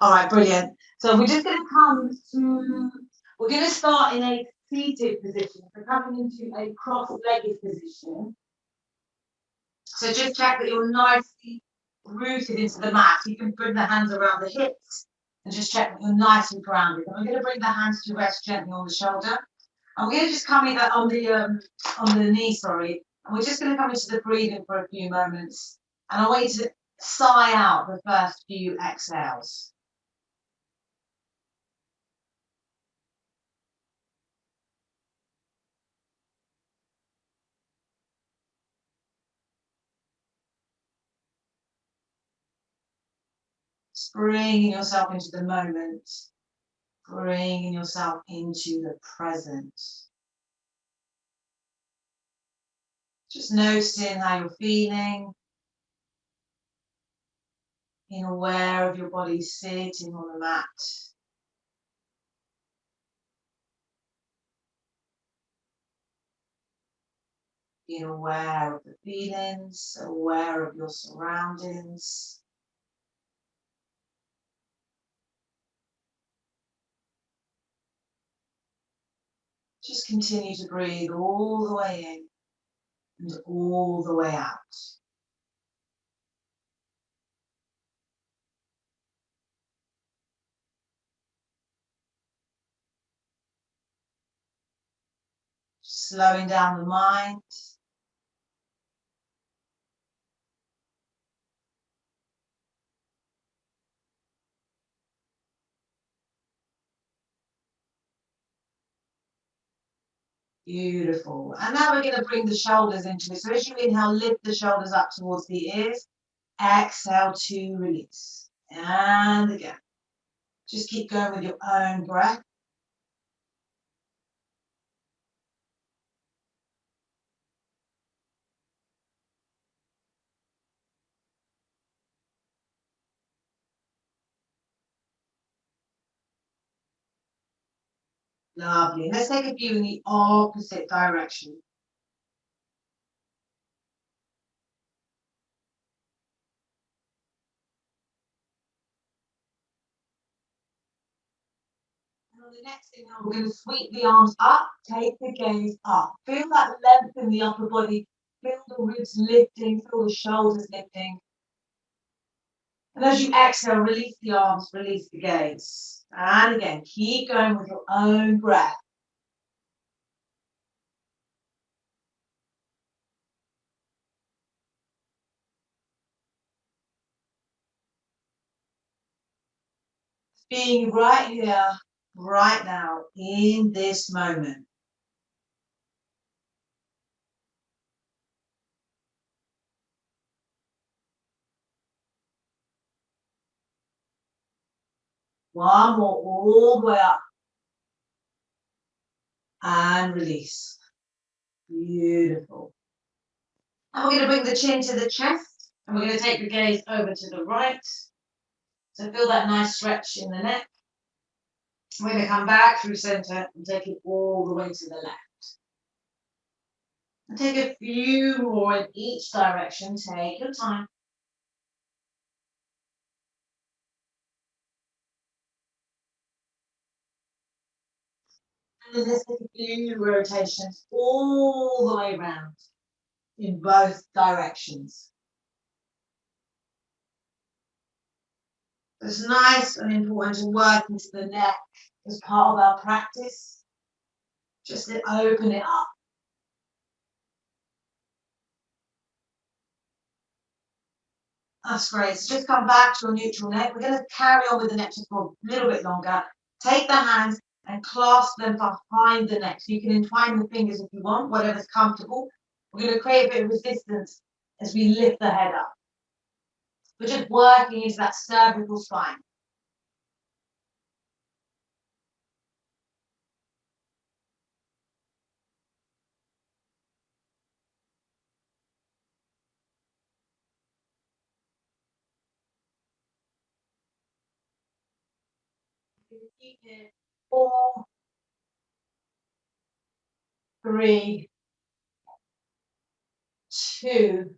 All right, brilliant. So we're just going to we're going to start in a seated position. So coming into a cross-legged position. So just check that you're nicely rooted into the mat. You can bring the hands around the hips and just check that you're nice and grounded. And we're going to bring the hands to rest gently on the shoulder. And we're going to just come in on the knee, sorry. And we're just going to come into the breathing for a few moments. And I want you to sigh out the first few exhales. Just bringing yourself into the moment, bringing yourself into the present. Just noticing how you're feeling, being aware of your body sitting on the mat. Being aware of the feelings, aware of your surroundings. Just continue to breathe all the way in and all the way out. Slowing down the mind. Beautiful. And now we're going to bring the shoulders into it. So as you inhale, lift the shoulders up towards the ears. Exhale to release. And again. Just keep going with your own breath. Lovely. Let's take a few in the opposite direction. And on the next inhale, we're going to sweep the arms up, take the gaze up. Feel that length in the upper body. Feel the ribs lifting, feel the shoulders lifting. And as you exhale, release the arms, release the gaze. And again, keep going with your own breath. Being right here, right now, in this moment. One more, all the way up. And release. Beautiful. And we're going to bring the chin to the chest. And we're going to take the gaze over to the right. So feel that nice stretch in the neck. We're going to come back through center and take it all the way to the left. And take a few more in each direction. Take your time. And then let's take a few rotations all the way around in both directions. It's nice and important to work into the neck as part of our practice. Just to open it up. That's great. So just come back to a neutral neck. We're going to carry on with the neck just for a little bit longer. Take the hands and clasp them behind the neck. So you can entwine the fingers if you want, whatever's comfortable. We're going to create a bit of resistance as we lift the head up. We're just working into that cervical spine. Keep it. 4, 3, 2,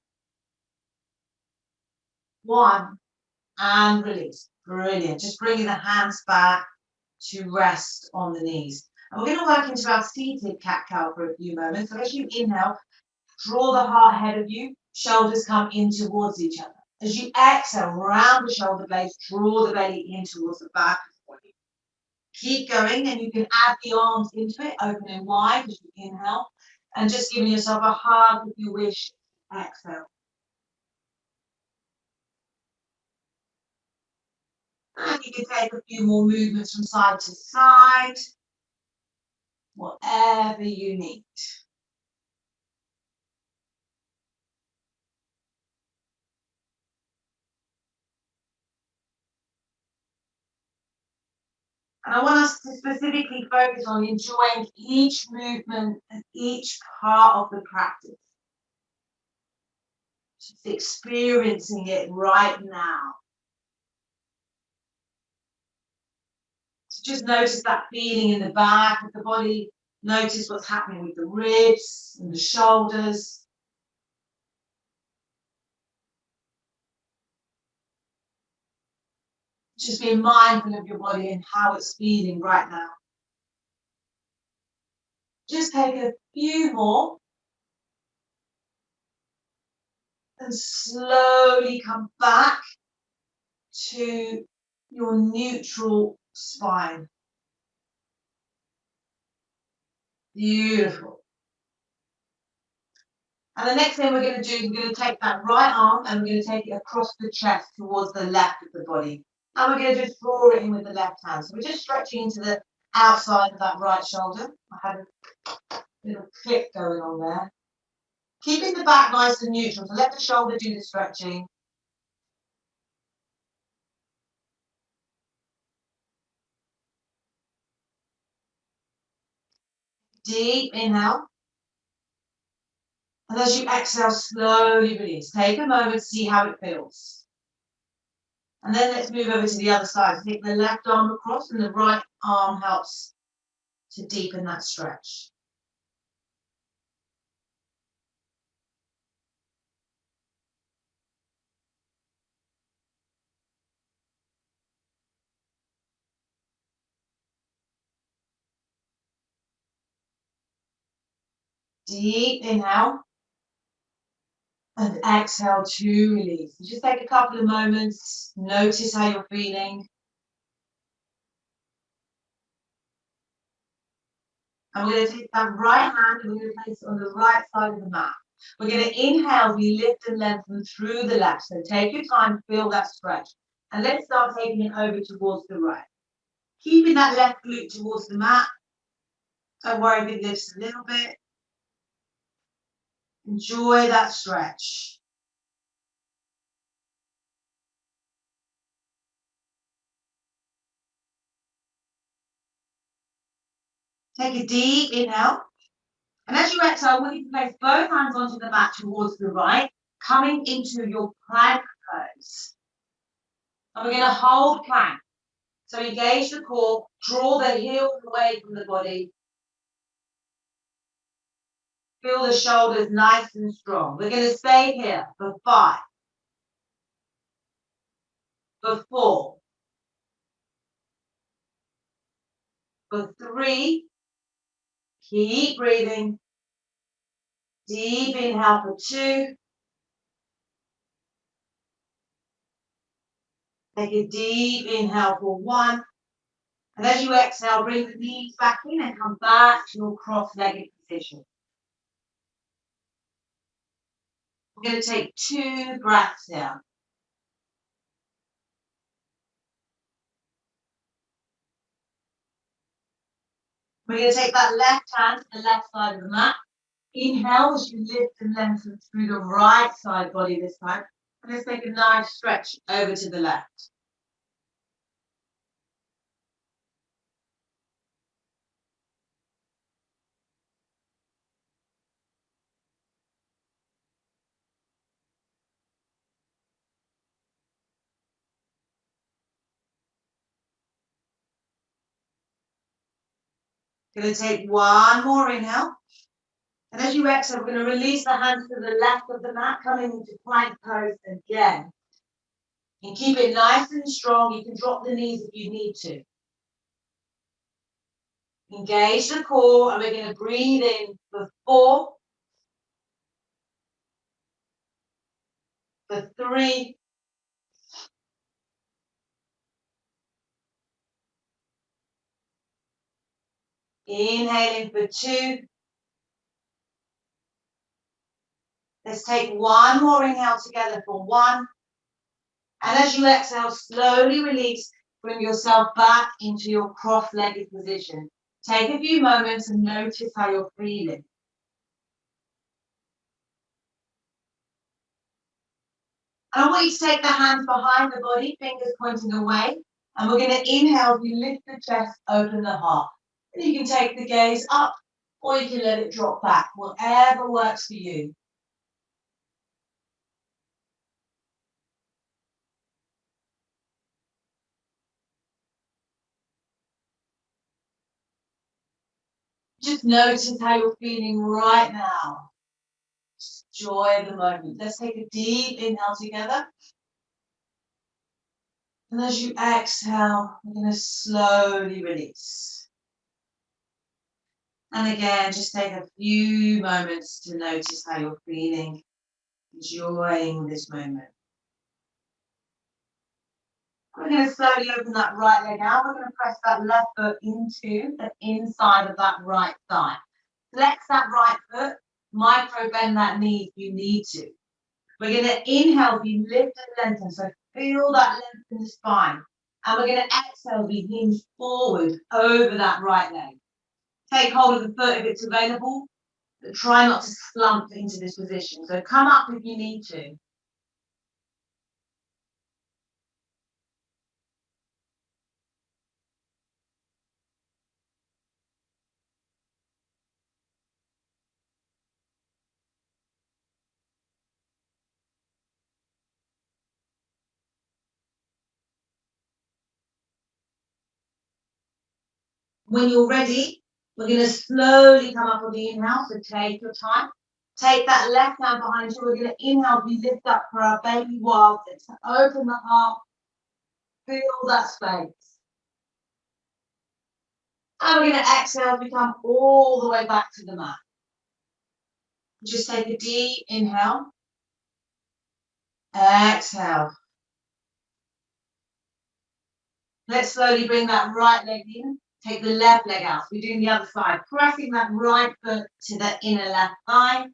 1, and release. Brilliant. Just bringing the hands back to rest on the knees. And we're going to work into our seated cat-cow for a few moments. So as you inhale, draw the heart ahead of you, shoulders come in towards each other. As you exhale, round the shoulder blades, draw the belly in towards the back of the body. Keep going, and you can add the arms into it, opening wide as you inhale, and just giving yourself a hug if you wish. Exhale. And you can take a few more movements from side to side, whatever you need. And I want us to specifically focus on enjoying each movement and each part of the practice. Just experiencing it right now. So just notice that feeling in the back of the body. Notice what's happening with the ribs and the shoulders. Just be mindful of your body and how it's feeling right now. Just take a few more and slowly come back to your neutral spine. Beautiful. And the next thing we're going to do is we're going to take that right arm and we're going to take it across the chest towards the left of the body. And we're going to just draw it in with the left hand. So we're just stretching into the outside of that right shoulder. I had a little clip going on there. Keeping the back nice and neutral. So let the shoulder do the stretching. Deep inhale. And as you exhale, slowly release. Take a moment to see how it feels. And then let's move over to the other side. Take the left arm across and the right arm helps to deepen that stretch. Deep inhale. And exhale to release. Just take a couple of moments. Notice how you're feeling. And we're going to take that right hand and we're going to place it on the right side of the mat. We're going to inhale, we lift and lengthen through the left. So take your time, feel that stretch. And let's start taking it over towards the right. Keeping that left glute towards the mat. Don't worry if it lifts a little bit. Enjoy that stretch. Take a deep inhale. And as you exhale, I want you to place both hands onto the mat towards the right, coming into your plank pose. And we're going to hold plank. So engage the core, draw the heels away from the body. Feel the shoulders nice and strong. We're going to stay here for 5, for 4, for 3. Keep breathing. Deep inhale for 2. Take a deep inhale for 1. And as you exhale, bring the knees back in and come back to your cross-legged position. We're going to take 2 breaths here. We're going to take that left hand to the left side of the mat. Inhale as you lift and lengthen through the right side body this time. And let's take a nice stretch over to the left. Going to take 1 more inhale. And as you exhale, we're going to release the hands to the left of the mat, coming into plank pose again. And keep it nice and strong. You can drop the knees if you need to. Engage the core, and we're going to breathe in for 4, for 3, inhaling for 2. Let's take one more inhale together for 1. And as you exhale, slowly release, bring yourself back into your cross-legged position. Take a few moments and notice how you're feeling. And I want you to take the hands behind the body, fingers pointing away. And we're going to inhale, you lift the chest, open the heart. And you can take the gaze up, or you can let it drop back, whatever works for you. Just notice how you're feeling right now. Just enjoy the moment. Let's take a deep inhale together. And as you exhale, we're going to slowly release. And again, just take a few moments to notice how you're feeling, enjoying this moment. We're going to slowly open that right leg out. We're going to press that left foot into the inside of that right thigh. Flex that right foot, micro bend that knee if you need to. We're going to inhale, be lift and lengthen. So feel that length in the spine. And we're going to exhale, be hinge forward over that right leg. Take hold of the foot if it's available, but try not to slump into this position. So come up if you need to. When you're ready, we're going to slowly come up on the inhale, so take your time. Take that left hand behind you. We're going to inhale, we lift up for our baby wild thing. So open the heart, feel that space. And we're going to exhale, we come all the way back to the mat. Just take a deep inhale. Exhale. Let's slowly bring that right leg in. Take the left leg out. We're doing the other side. Pressing that right foot to the inner left thigh.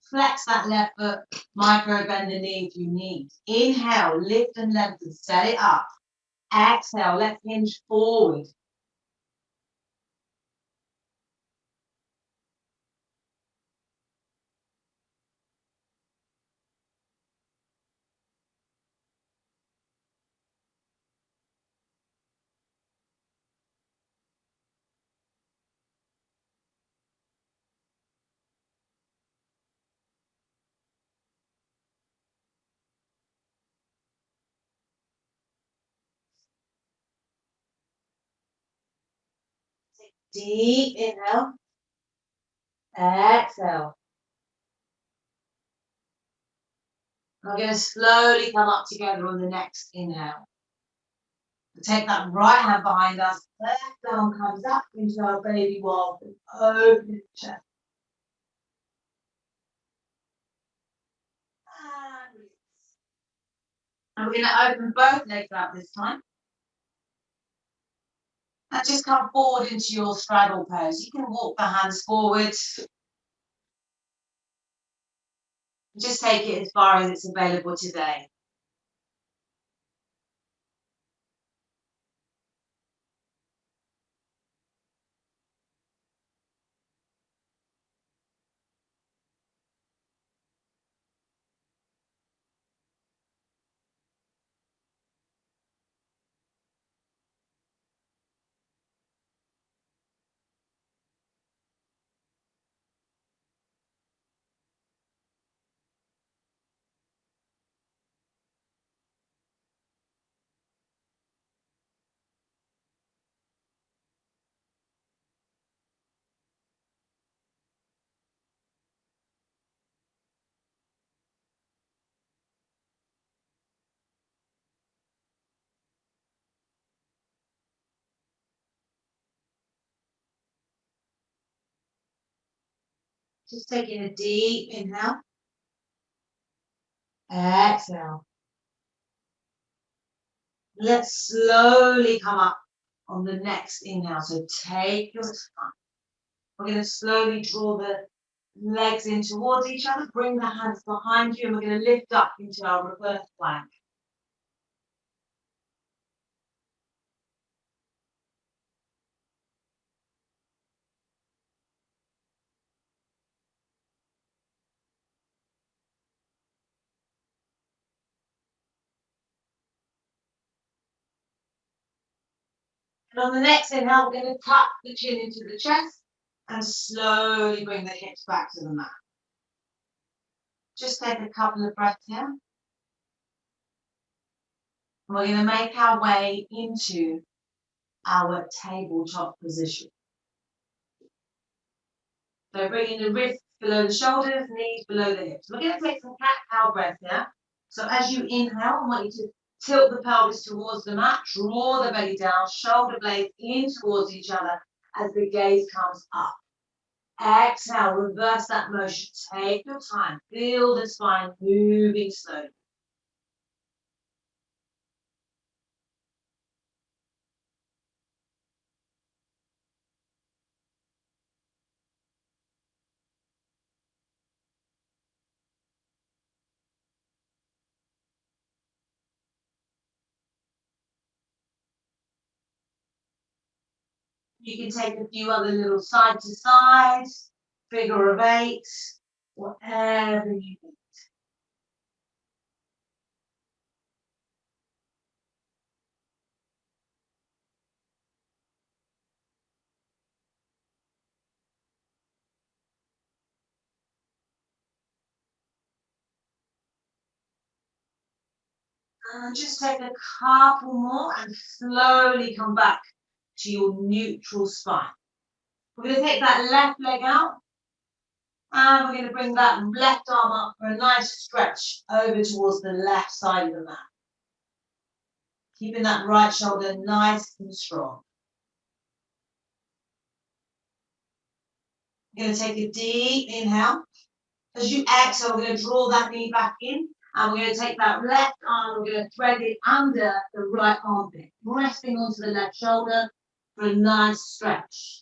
Flex that left foot. Micro bend the knee if you need. Inhale, lift and lengthen. Set it up. Exhale, let's hinge forward. Deep inhale. Exhale. We're going to slowly come up together on the next inhale. Take that right hand behind us. Left arm comes up into our baby wall. Open the chest. And we're going to open both legs out this time. And just come forward into your straddle pose. You can walk the hands forward. Just take it as far as it's available today. Just taking a deep inhale. Exhale. Let's slowly come up on the next inhale. So take your time. We're going to slowly draw the legs in towards each other. Bring the hands behind you, and we're going to lift up into our reverse plank. And on the next inhale, we're going to tuck the chin into the chest and slowly bring the hips back to the mat. Just take a couple of breaths here. And we're going to make our way into our tabletop position. So bringing the wrists below the shoulders, knees below the hips. We're going to take some cat-cow breath here. So as you inhale, I want you to tilt the pelvis towards the mat, draw the belly down, shoulder blades in towards each other as the gaze comes up. Exhale, reverse that motion. Take your time. Feel the spine moving slowly. You can take a few other little side to side, figure of eight, whatever you need. And just take a couple more and slowly come back to your neutral spine. We're going to take that left leg out. And we're going to bring that left arm up for a nice stretch over towards the left side of the mat. Keeping that right shoulder nice and strong. You're going to take a deep inhale. As you exhale, we're going to draw that knee back in. And we're going to take that left arm, we're going to thread it under the right armpit, resting onto the left shoulder for a nice stretch.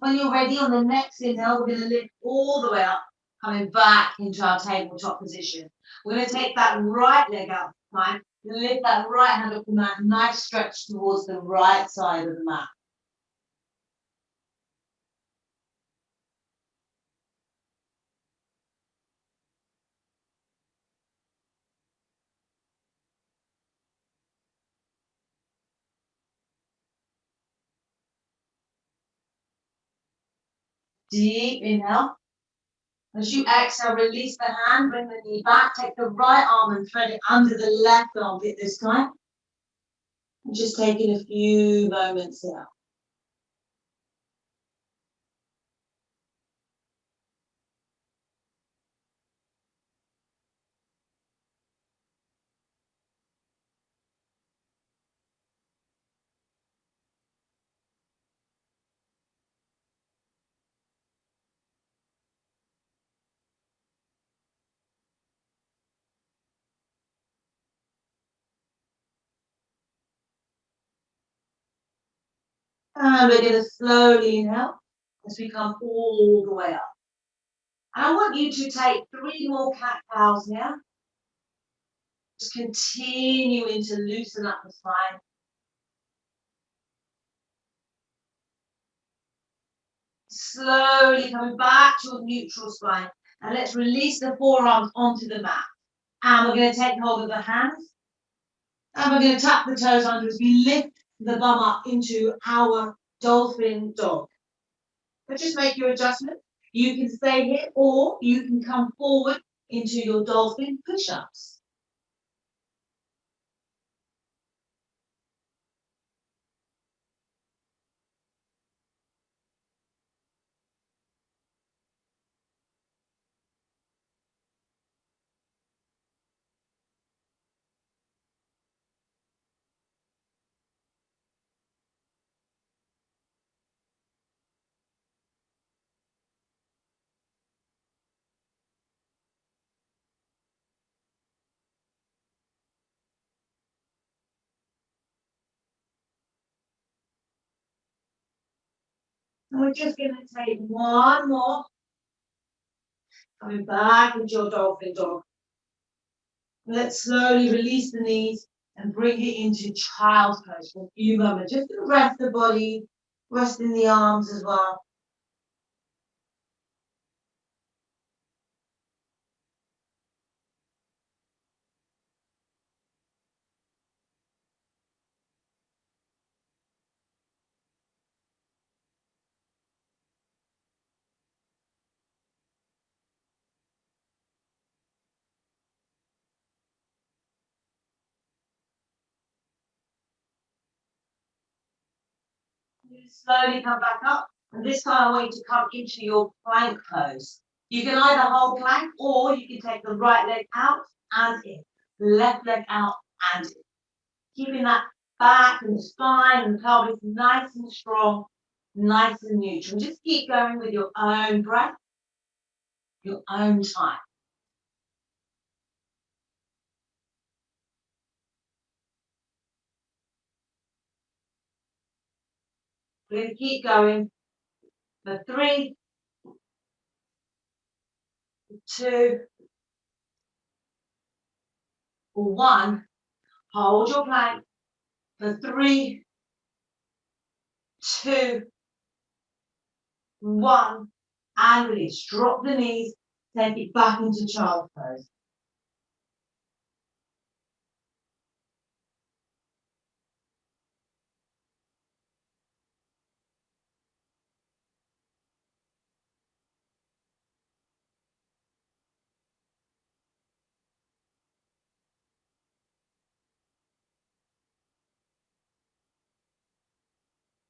When you're ready, on the next inhale, we're going to lift all the way up, coming back into our tabletop position. We're going to take that right leg out time, lift that right hand up the mat, nice stretch towards the right side of the mat. Deep inhale. As you exhale, release the hand, bring the knee back, take the right arm and thread it under the left armpit this time. And just taking a few moments here. And we're going to slowly inhale as we come all the way up. And I want you to take 3 more cat-cows here. Just continuing to loosen up the spine. Slowly coming back to a neutral spine. And let's release the forearms onto the mat. And we're going to take hold of the hands. And we're going to tuck the toes under as we lift the bum up into our dolphin dog. But just make your adjustment. You can stay here or you can come forward into your dolphin push-ups. And we're just going to take one more. Coming back into your dolphin dog. Let's slowly release the knees and bring it into child's pose for a few moments. Just to rest the body, resting the arms as well. You slowly come back up, and this time I want you to come into your plank pose. You can either hold plank or you can take the right leg out and in, left leg out and in. Keeping that back and the spine and the pelvis nice and strong, nice and neutral. And just keep going with your own breath, your own time. We're going to keep going for 3, 2, 1. Hold your plank for 3, 2, 1. And release. Drop the knees. Take it back into child pose.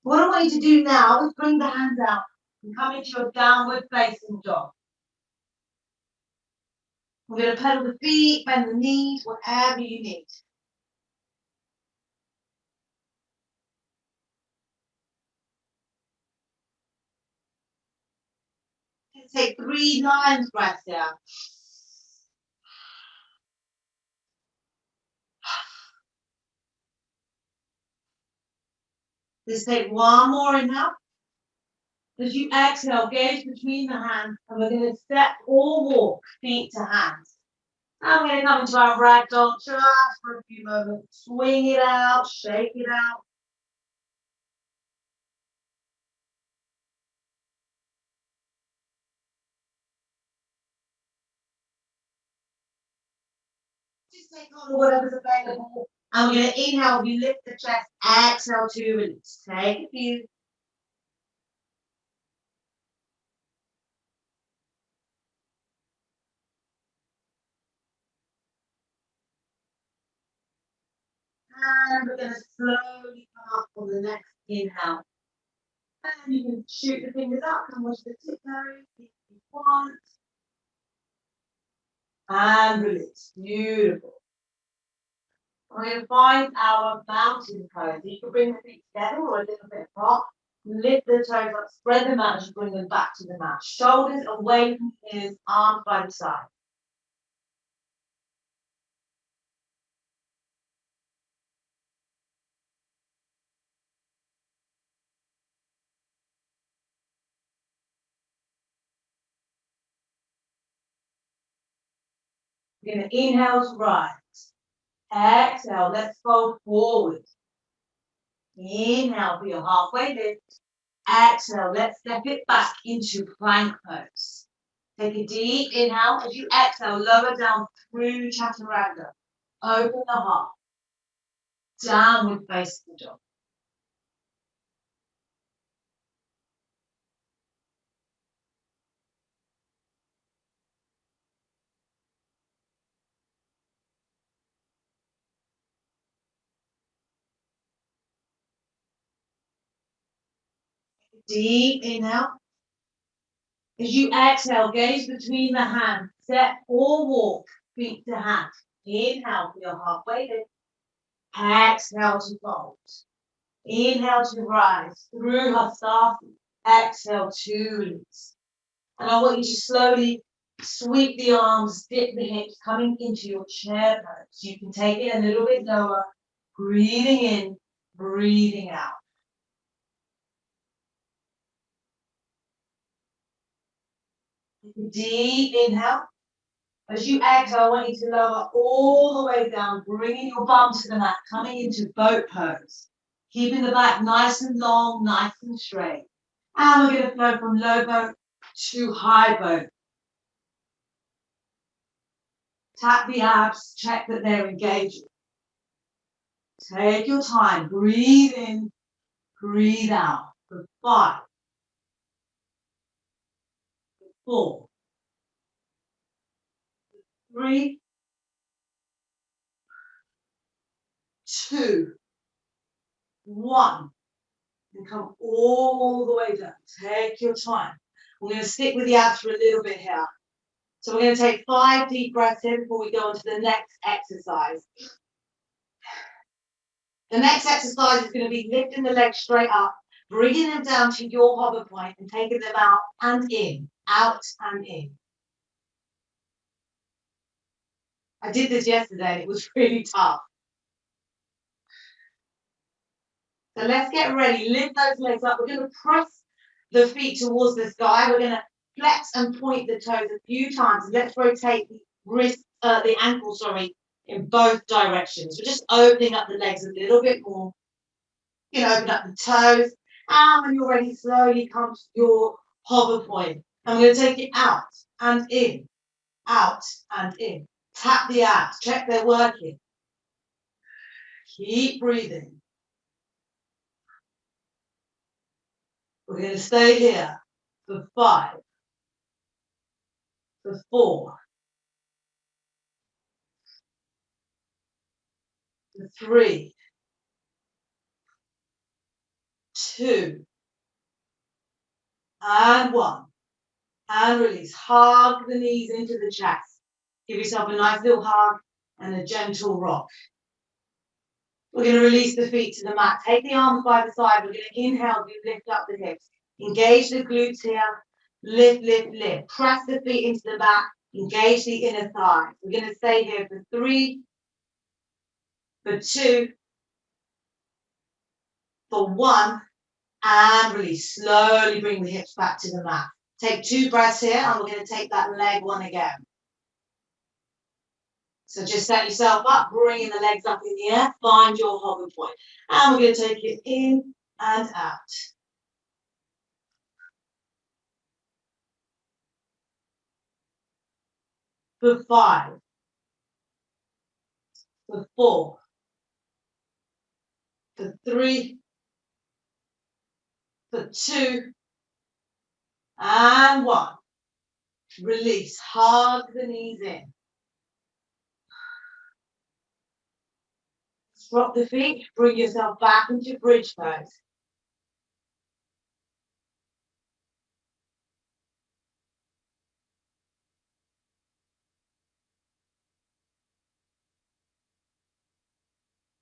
What I want you to do now is bring the hands out and come into your downward facing dog. We're going to pedal the feet, bend the knees, whatever you need. Take 3 lion's breaths down. Just take one more inhale. As you exhale, gaze between the hands, and we're going to step or walk feet to hands. Now we're going to come into our ragdoll just for a few moments. Swing it out, shake it out. Just take on whatever's available. And we're going to inhale, you lift the chest, exhale to release. Take a few. And we're going to slowly come up on the next inhale. And you can shoot the fingers up and watch the tiptoes if you want. And release. Beautiful. We're going to find our mountain pose. You can bring the feet together or a little bit apart. Lift the toes up, spread them out as you bring them back to the mat. Shoulders away from the ears, arms by the side. We're going to inhale to rise. Exhale, let's fold forward. Inhale for your halfway lift. Exhale, let's step it back into plank pose. Take a deep inhale. As you exhale, lower down through chaturanga. Open the heart. Downward facing dog. Deep inhale. As you exhale, gaze between the hands. Step or walk, feet to hand. Inhale, feel halfway lift. Exhale to fold. Inhale to rise through Hastha. Exhale to release. And I want you to slowly sweep the arms, dip the hips, coming into your chair pose. You can take it a little bit lower, breathing in, breathing out. Deep inhale. As you exhale, I want you to lower all the way down, bringing your bum to the mat, coming into boat pose. Keeping the back nice and long, nice and straight. And we're going to flow from low boat to high boat. Tap the abs, check that they're engaging. Take your time, breathe in, breathe out. For 5, 4, 3, 2, 1. And come all the way down. Take your time. We're going to stick with the abs for a little bit here. So we're going to take 5 deep breaths in before we go on to the next exercise. The next exercise is going to be lifting the legs straight up, bringing them down to your hover point and taking them out and in, out and in. I did this yesterday and it was really tough. So let's get ready. Lift those legs up. We're going to press the feet towards the sky. We're going to flex and point the toes a few times. Let's rotate the wrist, the ankle, in both directions. We're just opening up the legs a little bit more. You can open up the toes. And when you're ready, slowly come to your hover point. And we're going to take it out and in, out and in. Tap the abs. Check they're working. Keep breathing. We're going to stay here for 5, for 4, for 3, 2, and 1. And release. Hug the knees into the chest. Give yourself a nice little hug and a gentle rock. We're going to release the feet to the mat. Take the arms by the side. We're going to inhale, we lift up the hips. Engage the glutes here. Lift, lift, lift. Press the feet into the back. Engage the inner thighs. We're going to stay here for 3, for 2, for 1, and release. Slowly bring the hips back to the mat. Take 2 breaths here, and we're going to take that leg one again. So just set yourself up, bringing the legs up in the air. Find your hover point. And we're going to take it in and out. For 5, for 4, for 3, for 2, and 1. Release. Hug the knees in. Drop the feet. Bring yourself back into bridge pose.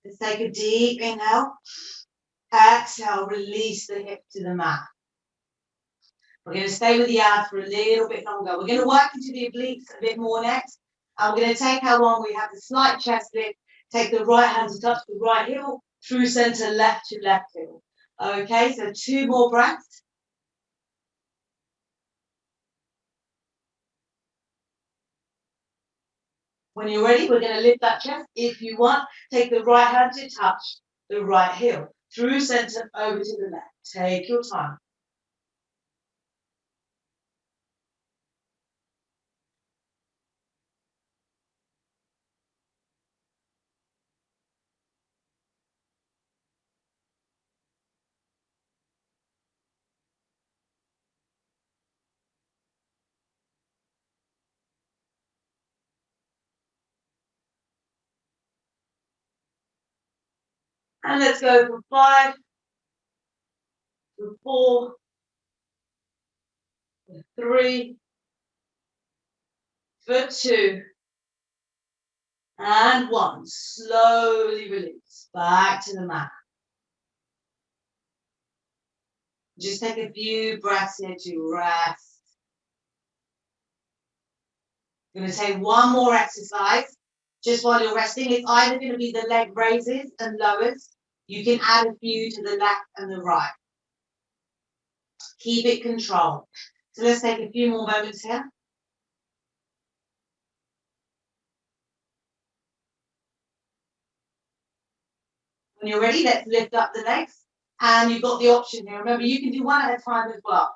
Let's take a deep inhale. Exhale. Release the hip to the mat. We're going to stay with the abs for a little bit longer. We're going to work into the obliques a bit more next. And we're going to take how long we have the slight chest lift. Take the right hand to touch the right heel. Through center, left to left heel. Okay, so 2 more breaths. When you're ready, we're going to lift that chest. If you want, take the right hand to touch the right heel. Through center, over to the left. Take your time. And let's go for 5, for 4, for 3, for 2, and 1. Slowly release back to the mat. Just take a few breaths here to rest. You're going to take one more exercise. Just while you're resting, it's either going to be the leg raises and lowers. You can add a few to the left and the right. Keep it controlled. So let's take a few more moments here. When you're ready, let's lift up the legs. And you've got the option here. Remember, you can do one at a time as well.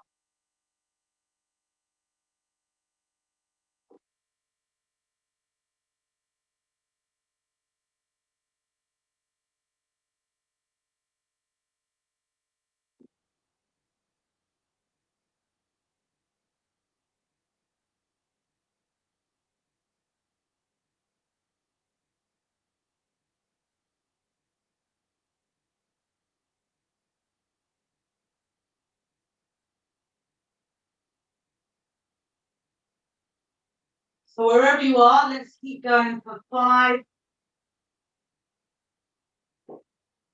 So wherever you are, let's keep going for 5,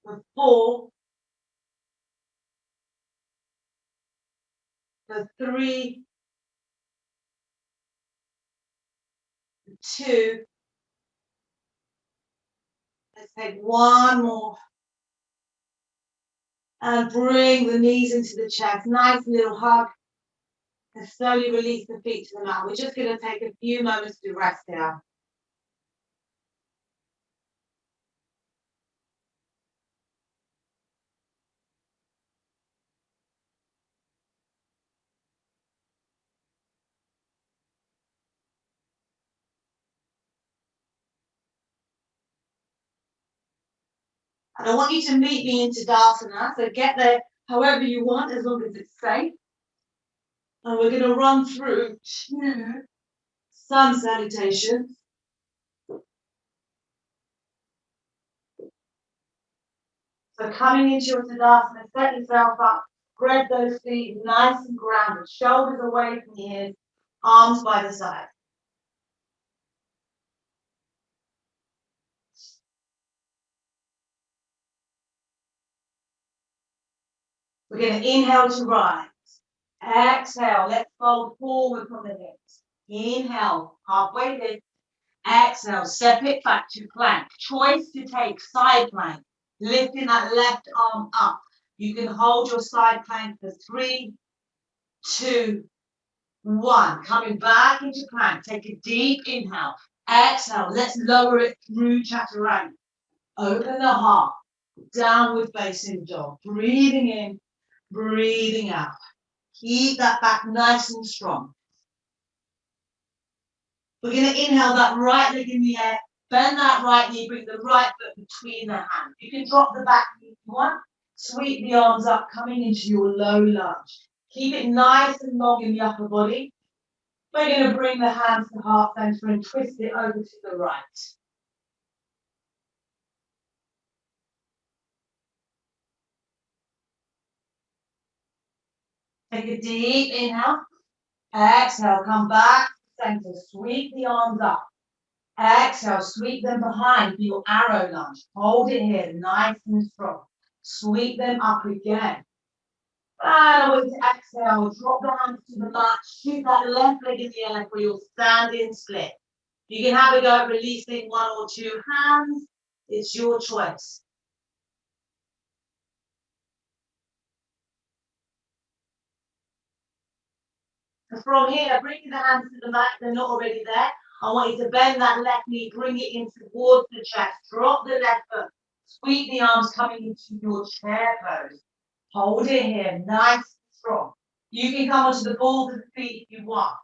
for 4, for 3, for 2. Let's take one more. And bring the knees into the chest. Nice little hug. And slowly release the feet to the mat. We're just going to take a few moments to rest here. And I want you to meet me in Tadasana. So get there however you want, as long as it's safe. And we're going to run through 2 sun salutations. So coming into your Tadasana, set yourself up. Spread those feet nice and grounded. Shoulders away from the ears. Arms by the side. We're going to inhale to rise. Exhale, let's fold forward from the hips. Inhale, halfway lift. Exhale, step it back to plank. Choice to take side plank, lifting that left arm up. You can hold your side plank for 3, 2, 1. Coming back into plank. Take a deep inhale. Exhale, let's lower it through chaturanga. Open the heart. Downward facing dog. Breathing in, breathing out. Keep that back nice and strong. We're going to inhale that right leg in the air, bend that right knee, bring the right foot between the hands. You can drop the back knee if you want. Sweep the arms up, coming into your low lunge. Keep it nice and long in the upper body. We're going to bring the hands to heart center and twist it over to the right. Take a deep inhale. Exhale, come back to center. Sweep the arms up. Exhale, sweep them behind for your arrow lunge. Hold it here, nice and strong. Sweep them up again. And I want you to exhale, drop the hands to the mat, shoot that left leg in the air for your standing split. You can have a go at releasing 1 or 2 hands. It's your choice. And from here, bringing the hands to the mat, they're not already there. I want you to bend that left knee, bring it in towards the chest. Drop the left foot. Sweep the arms coming into your chair pose. Hold it here, nice and strong. You can come onto the balls of the feet if you want.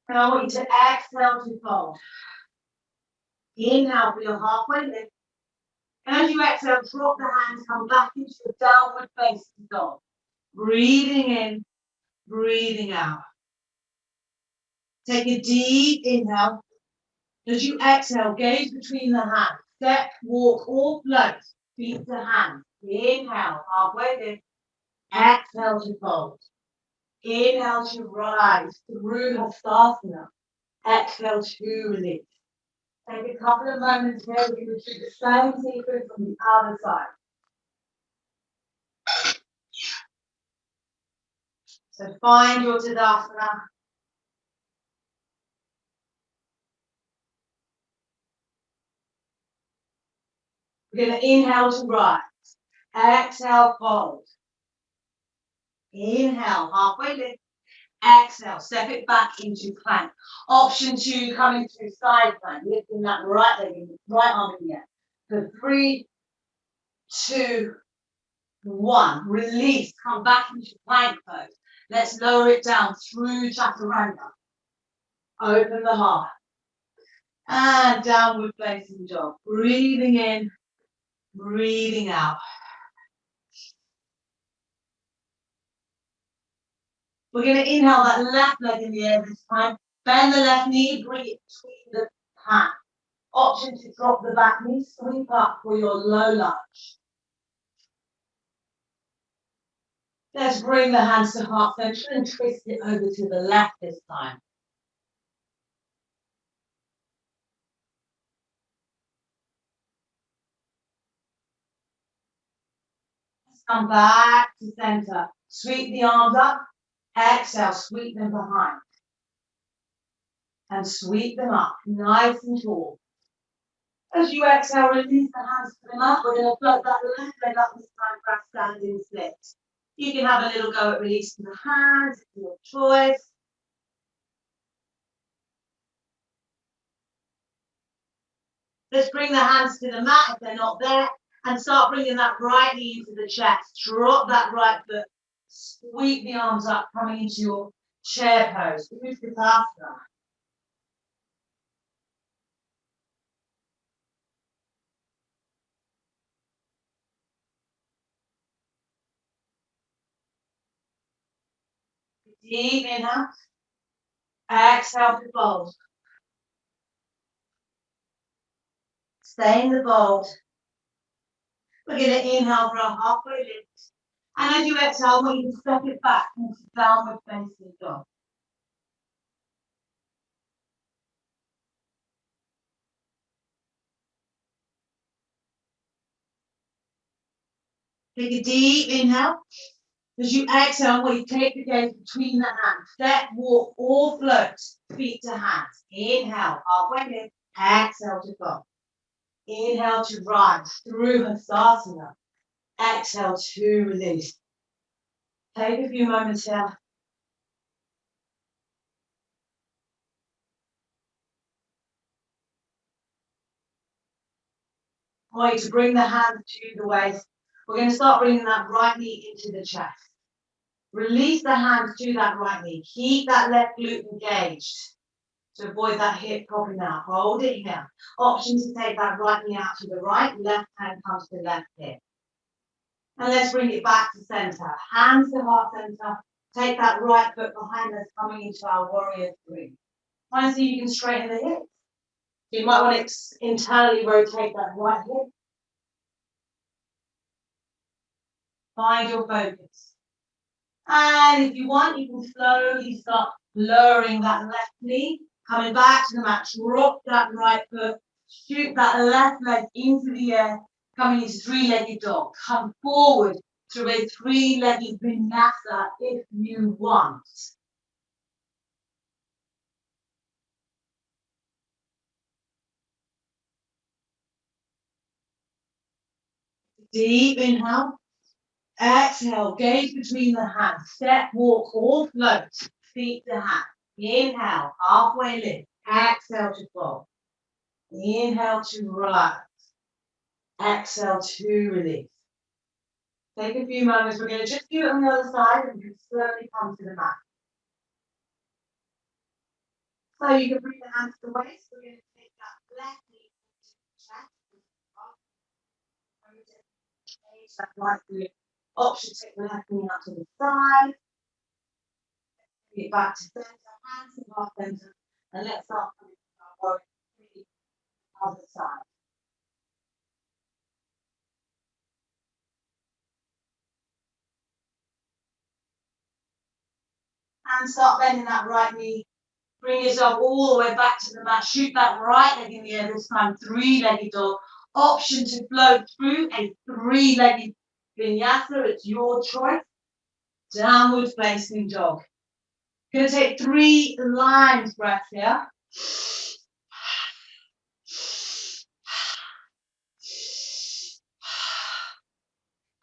And I want you to exhale to fold. Inhale for your halfway lift. And as you exhale, drop the hands, come back into the downward facing dog. Breathing in, breathing out. Take a deep inhale. As you exhale, gaze between the hands. Step, walk, or float. Feet to hands. Inhale, halfway lift. Exhale to fold. Inhale to rise through Hastasana. Exhale to release. Take a couple of moments here. We're going to do the same sequence on the other side. So find your Tadasana. We're going to inhale to rise. Exhale, fold. Inhale, halfway lift. Exhale, step it back into plank. Option 2, coming to side plank, lifting that right leg in, right arm in the air. So 3, 2, 1. Release, come back into plank pose. Let's lower it down through chaturanga. Open the heart. And downward facing dog. Breathing in, breathing out. We're going to inhale that left leg in the air this time. Bend the left knee, bring it between the hands. Option to drop the back knee, sweep up for your low lunge. Let's bring the hands to heart center and twist it over to the left this time. Let's come back to center. Sweep the arms up. Exhale, sweep them behind. And sweep them up, nice and tall. As you exhale, release the hands to the mat. We're going to float that left leg up this time for our standing split. You can have a little go at releasing the hands, it's your choice. Let's bring the hands to the mat if they're not there, and start bringing that right knee into the chest. Drop that right foot, sweep the arms up, coming into your chair pose. Utkatasana. Deep inhale. Exhale to fold. Stay in the fold. We're going to inhale for a halfway lift. And as you exhale, I want you to step it back into downward facing dog. Take a deep inhale. As you exhale, I want you to take the gaze between the hands. Step, walk, or float. Feet to hands. Inhale, halfway lift. Exhale to fold. Inhale to rise through Hastasana. Exhale to release. Take a few moments here. I want you to bring the hands to the waist. We're going to start bringing that right knee into the chest. Release the hands to that right knee. Keep that left glute engaged to avoid that hip popping out. Hold it here. Option to take that right knee out to the right. Left hand comes to left hip. And let's bring it back to center. Hands to heart center. Take that right foot behind us, coming into our warrior 3. Try and see if you can straighten the hips. You might want to internally rotate that right hip. Find your focus. And if you want, you can slowly start lowering that left knee, coming back to the mat. Drop that right foot, shoot that left leg into the air, coming into 3-legged dog. Come forward to a 3-legged vinyasa if you want. Deep inhale. Exhale, gaze between the hands. Step, walk, or float. Feet to hands. Inhale, halfway lift. Exhale to fold. Inhale to rise. Exhale to release. Take a few moments. We're going to just do it on the other side and you can slowly come to the mat. So you can bring the hands to the waist. We're going to take that left knee to the chest. That right foot. Option, take the left knee up to the side. Bring it back to center. Hands to heart center. And let's start coming to our warrior 3 other side. And start bending that right knee. Bring yourself all the way back to the mat. Shoot that right leg in the air this time. Three-legged dog. Option to float through a three-legged vinyasa. It's your choice. Downward facing dog. Going to take 3 lines breaths here.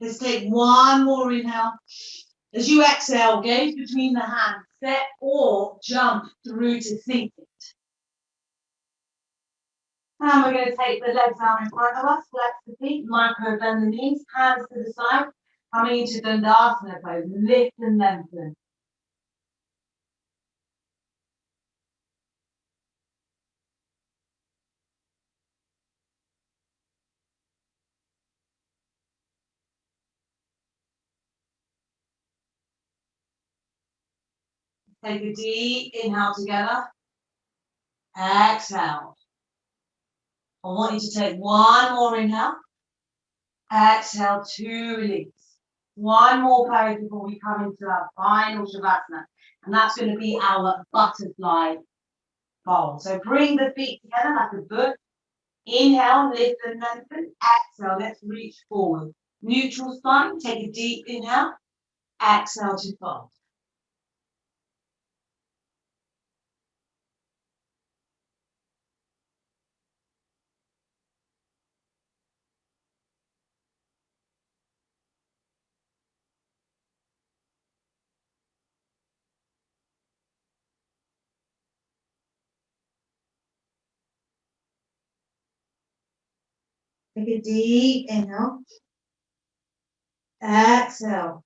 Let's take one more inhale. As you exhale, gaze between the hands. Step or jump through to seated. And we're going to take the legs out in front of us, flex the feet, micro bend the knees, hands to the side, coming into Dandasana pose, lift and lengthen. Take a deep inhale together, exhale. I want you to take one more inhale, exhale to release. One more pose before we come into our final Shavasana, and that's going to be our butterfly fold. So bring the feet together like a book. Inhale, lift and lengthen. Exhale, let's reach forward. Neutral spine, take a deep inhale. Exhale to fold. Take a deep inhale. Exhale.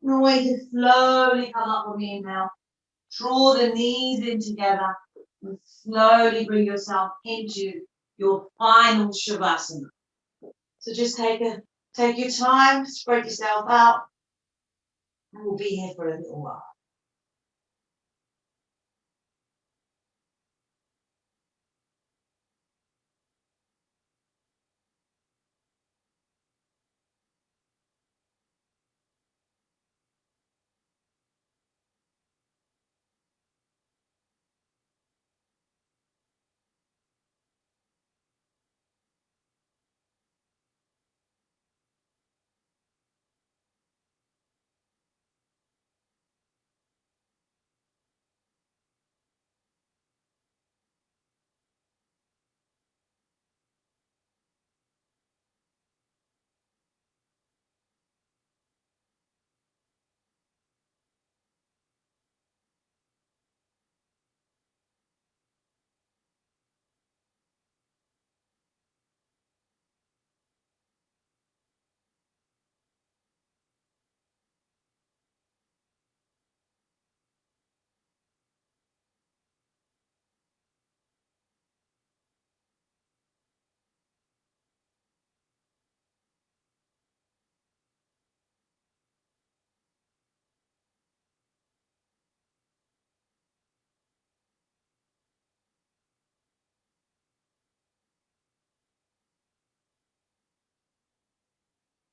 And a way to slowly come up on the inhale. Draw the knees in together and slowly bring yourself into your final Shavasana. So just take your time, spread yourself out, and we'll be here for a little while.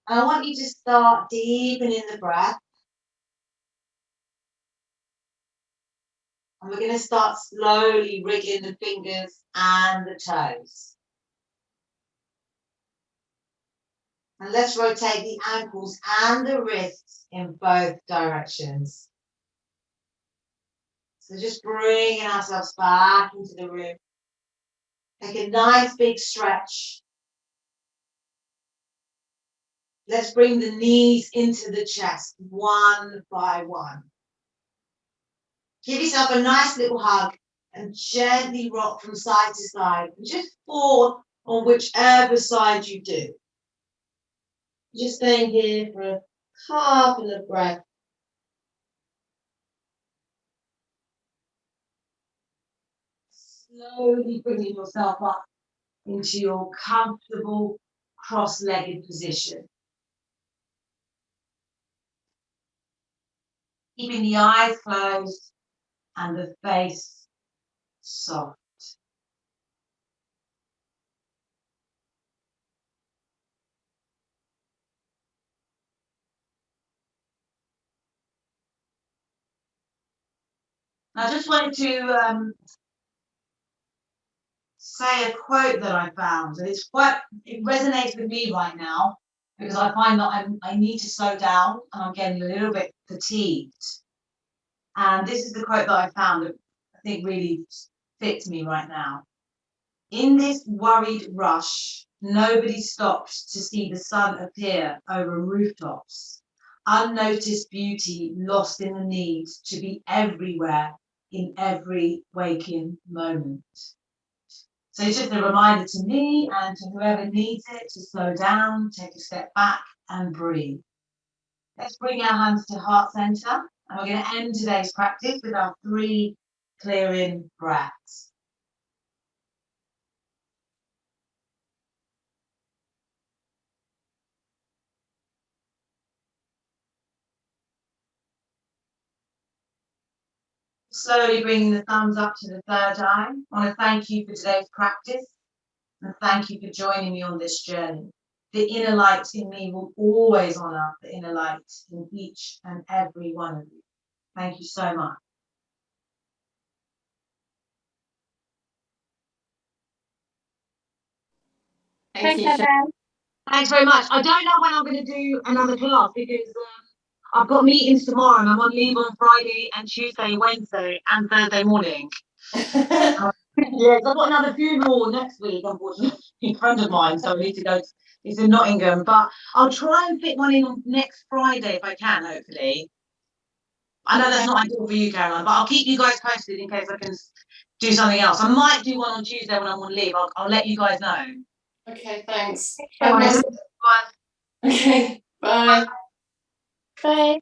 I want you to start deepening the breath. And we're going to start slowly wriggling the fingers and the toes. And let's rotate the ankles and the wrists in both directions. So just bringing ourselves back into the room. Take a nice big stretch. Let's bring the knees into the chest, one by one. Give yourself a nice little hug and gently rock from side to side. And just fall on whichever side you do. Just staying here for a couple of breaths. Slowly bringing yourself up into your comfortable cross-legged position. Keeping the eyes closed and the face soft. I just wanted to say a quote that I found, and it resonates with me right now because I find that I need to slow down and I'm getting a little bit fatigued. And this is the quote that I found that I think really fits me right now. In this worried rush, nobody stops to see the sun appear over rooftops. Unnoticed beauty lost in the need to be everywhere in every waking moment. So it's just a reminder to me and to whoever needs it to slow down, take a step back and breathe. Let's bring our hands to heart center and we're going to end today's practice with our 3 clearing breaths. Slowly bringing the thumbs up to the third eye. I want to thank you for today's practice and thank you for joining me on this journey. The inner light in me will always honor the inner light in each and every one of you. Thank you so much. Thank you, Shabnam. Thanks very much. I don't know when I'm going to do another class because I've got meetings tomorrow and I'm on leave on Friday and Tuesday, Wednesday and Thursday morning. Yes, I've got another funeral next week, unfortunately, a friend of mine, so I need to go. It's in Nottingham, but I'll try and fit one in on next Friday if I can, hopefully. I know that's not ideal for you, Caroline, but I'll keep you guys posted in case I can do something else. I might do one on Tuesday when I'm on leave. I'll let you guys know. Okay, thanks. Bye. Okay, bye. Bye.